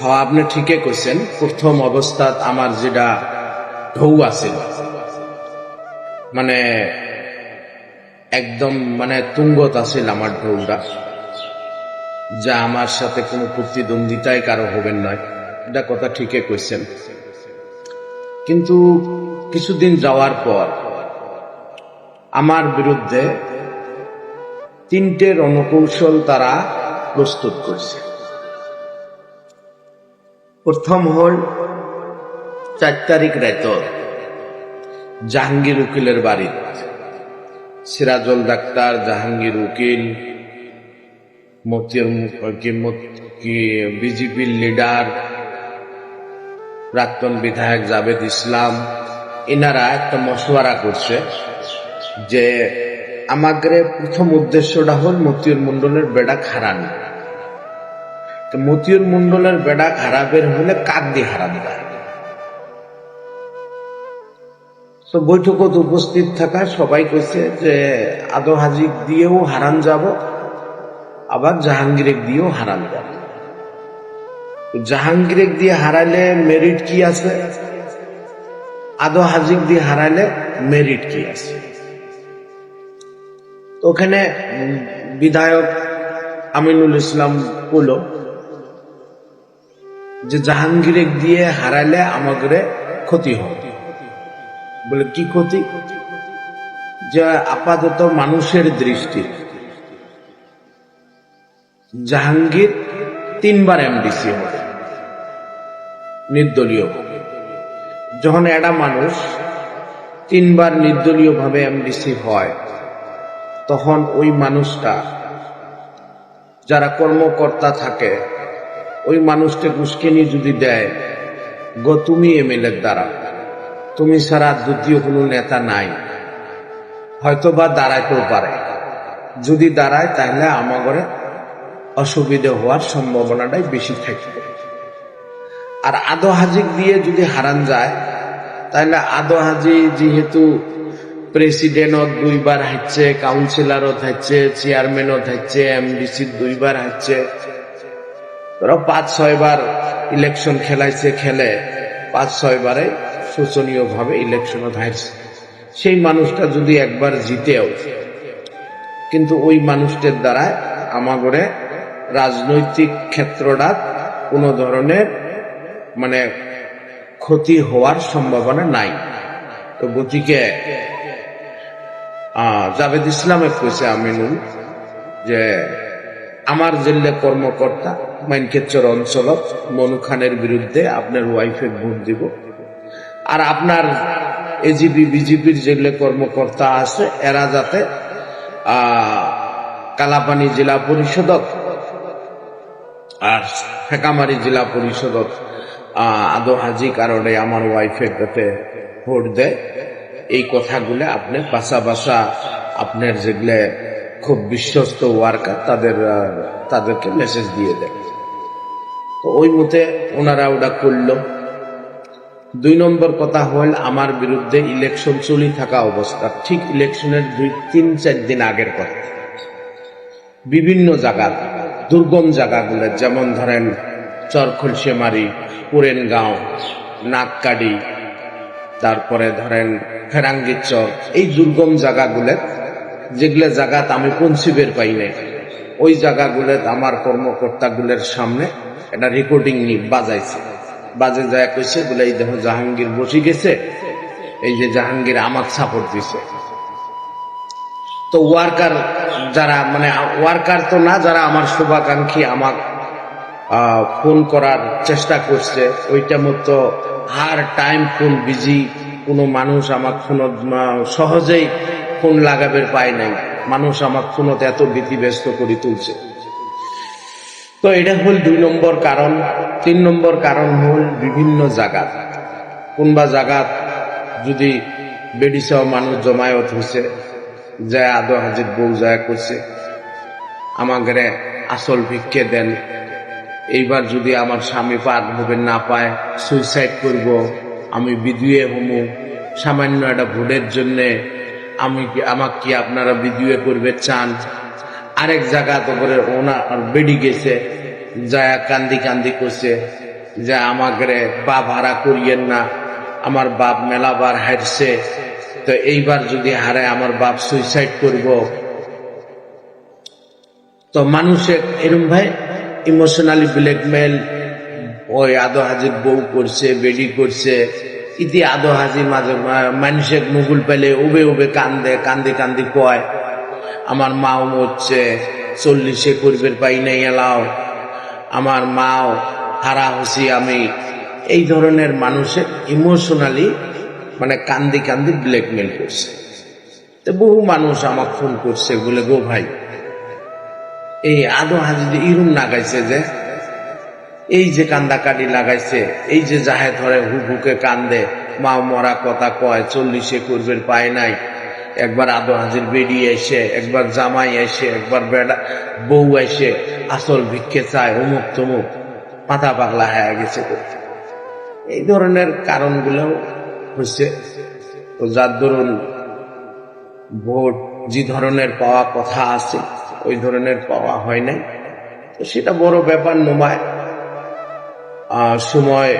হ্যাঁ, আপনি ঠিকই কইছেন। প্রথম অবস্থাত আমার যেটা ঢৌ আছিল, মানে একদম মানে তুঙ্গত আছিল আমার ঢৌটা, যা আমার সাথে কোনো প্রতিদ্বন্দ্বিতায় কারো হবেন নয়, এটা কথা ঠিকই কইছেন। কিন্তু কিছুদিন যাওয়ার পর আমার বিরুদ্ধে তিনটে রণকৌশল তারা প্রস্তুত করছে। প্রথম হল 4 তারিখ রাত জাহাঙ্গীর উকিলের বাড়ি, সিরাজুল ডাক্তার, জাহাঙ্গীর উকিল, বিজেপির লিডার, প্রাক্তন বিধায়ক জাভেদ ইসলাম, এনারা একটা মশওয়ারা করছে যে আমাদের প্রথম উদ্দেশ্যটা হল মতিউর মন্ডলের বেড়া হারানো। তো মতিউর মন্ডলের বেড়া হারাবের হলে কাক দিয়ে হারানো যায়। তো বৈঠকত উপস্থিত থাকা সবাই কইছে যে আদো হাজিক দিয়েও হারান যাব, আবার জাহাঙ্গীরেক দিয়েও হারান যাব। জাহাঙ্গীরেক দিয়ে হারাইলে মেরিট কি আছে, আদো হাজিক দিয়ে হারাইলে মেরিট কি আছে? ওখানে বিধায়ক আমিনুল ইসলাম বলল যে জাহাঙ্গীরেক দিয়ে হারাইলে আমাদের ক্ষতি হবে। বলে কি ক্ষতি? যে আপাতত মানুষের দৃষ্টি জাহাঙ্গীর 3 বার এমডিসি হবে নির্দলীয়। যখন একটা মানুষ 3 বার নির্দলীয় ভাবে এমডিসি হয়, তখন ওই মানুষটা যারা কর্মকর্তা থাকে ওই মানুষটা উস্কানি যদি দেয়, গো তুমি এমএলএ দ্বারা, তুমি ছাড়া দ্বিতীয় কোনো নেতা নাই, হয়তো বা দাঁড়াইতেও পারে, যদি দাঁড়ায় তাহলে আমাদের অসুবিধা হওয়ার সম্ভাবনাটাই বেশি থাকবে। আর আদো হাজিক দিয়ে যদি হারান যায়, তাহলে আদো হাজি যেহেতু প্রেসিডেন্টও 2 বার হাঁটছে, কাউন্সিলরও থাকছে, চেয়ারম্যানও থাকছে, এমডিসি 2 বার হাঁটছে, ওরা 5-6 বার ইলেকশন খেলাইছে, খেলে 5-6 বারে শোচনীয় ভাবে ইলেকশনও হারছে। সেই মানুষটা যদি একবার জিতেও, কিন্তু ওই মানুষটার দ্বারা আমাগরে রাজনৈতিক ক্ষেত্রটা কোনো ধরনের মানে ক্ষতি হওয়ার সম্ভাবনা নাই। তো গতিকে জাভেদ ইসলামে কইছে আমিনুল যে আমার জেলে কর্মকর্তা মাইনক্ষেত্র অঞ্চল মনু খানের বিরুদ্ধে আপনার ওয়াইফে ভোট দিব, আর আপনার এজিপি বিজেপির জেলে কর্মকর্তা আছে এরা যাতে কালাপানি জেলা পরিষদত আর ফেকামারি জেলা পরিষদত আদো হাজি কারণে আমার ওয়াইফের যাতে ভোট দেয়, এই কথাগুলো আপনি বাসা বাসা আপনার যেগুলো খুব বিশ্বস্ত ওয়ার্কার তাদেরকে মেসেজ দিয়ে দেয়। তো ওই মতে ওনারা ওটা করল। 2 নম্বর কথা হল আমার বিরুদ্ধে ইলেকশন চলি থাকা অবস্থা, ঠিক ইলেকশনের 2-3-4 দিন আগের কথা, বিভিন্ন জায়গা দুর্গম জায়গাগুলো, যেমন ধরেন চরখলসেমারি, পুরেনগাঁও, নাককাডি, তারপরে ধরেন ফেরাঙ্গিচর, এই দুর্গম জায়গাগুলো যেগুলো জায়গাত আমি পৌঁছিবের পাই নাই, ওই জায়গাগুলো আমার কর্মকর্তাগুলোর সামনে একটা রেকর্ডিং বাজাইছে। বাজে যায় কইছে বলে এই দেখো জাহাঙ্গীর বসে গেছে, এই যে জাহাঙ্গীর আমাকে সাপোর্ট দিছে। তো ওয়ার্কার যারা মানে ওয়ার্কার তো না, যারা আমার শুভাকাঙ্ক্ষী আমাকে ফোন করার চেষ্টা করছে, ওইটা মতো আর টাইম ফোন বিজি, কোনো মানুষ আমার ফোন সহজেই ফোন লাগাবের পায় নাই, মানুষ আমার ফোনতে এত ব্যতিব্যস্ত করে তুলছে। তো এটা হল 2 নম্বর কারণ। 3 নম্বর কারণ হল বিভিন্ন জায়গা, কোনবা জায়গা যদি বেডিসহ মানুষ জমায়েত হয়েছে, যায় আদো হাজির বউ যায় করছে আমাদের আসল ভিক্ষে দেন, এইবার যদি আমার স্বামী পার হবে না পায় সুইসাইড করব, আমি বিধুয়ে হমু, সামান্য একটা ভোটের জন্যে আমাকে কি আপনারা বিধুয়ে করবে চান? আরেক জায়গা তো করে ওনার বেডি গেছে, যায় কান্দি কান্দি করছে যে আমাকে বাপ হারা করিয়েন না, আমার বাপ মেলাবার হারছে, তো এইবার যদি হারে আমার বাপ সুইসাইড করব। তো মানুষের এরম ভাই ইমোশনালি ব্ল্যাকমেল ওই আদো হাজির বউ করছে, বেডি করছে, ইতি আদো হাজি মাঝে মানুষের মুগুল পেলে উবে উবে কান্দে, কান্দি কান্দি কয় আমার মাও মরছে, 40-এ করবের পাই নাই এলাও, আমার মাও হারা হসি আমি। এই ধরনের মানুষের ইমোশনালি মানে কান্দি কান্দি ব্ল্যাকমেল করছে। তো বহু মানুষ আমাকে ফোন করছে বলে, গো ভাই এই আদো হাজি ইরুম লাগাইছে, যে এই যে কান্দাকাটি লাগাইছে, এই যে জাহে ধরে হুকে কান্দে, মা মরা কথা কয়, 40-এ করবের পায় নাই, একবার আদো হাজির বেডি এসে, একবার জামাই এসে, একবার বেড়া বউ এসে আসল ভিক্ষে চায়, অমুক তমুক, মাথা পাগলা হয়ে গেছে। এই ধরনের কারণগুলো হচ্ছে। তো যার ধরুন ভোট যে ধরনের পাওয়া কথা আছে ওই ধরনের পাওয়া হয় নাই, তো সেটা বড় ব্যাপার নয়। সময়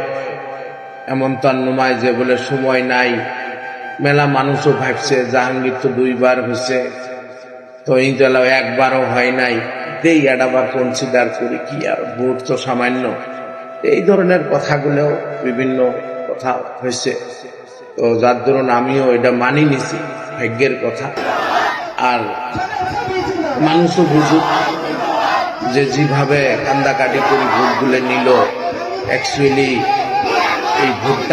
এমন তার নয় যে বলে সময় নাই। মেলা মানুষও ভাবছে জাহাঙ্গীর তো 2বার হয়েছে, তো ইনশাল্লাহ একবারও হয় নাই, দেই এটাবার কনসিডার করি, কি আর ভোট তো সামান্য। এই ধরনের কথাগুলো বিভিন্ন কথা হয়েছে। তো যার ধরুন আমিও এটা মানি নিছি, ভাগ্যের কথা। আর মানুষও বুঝুক যে যেভাবে কান্দাকাটি করে ভোটগুলো নিল, অ্যাকচুয়ালি এই ভোটটা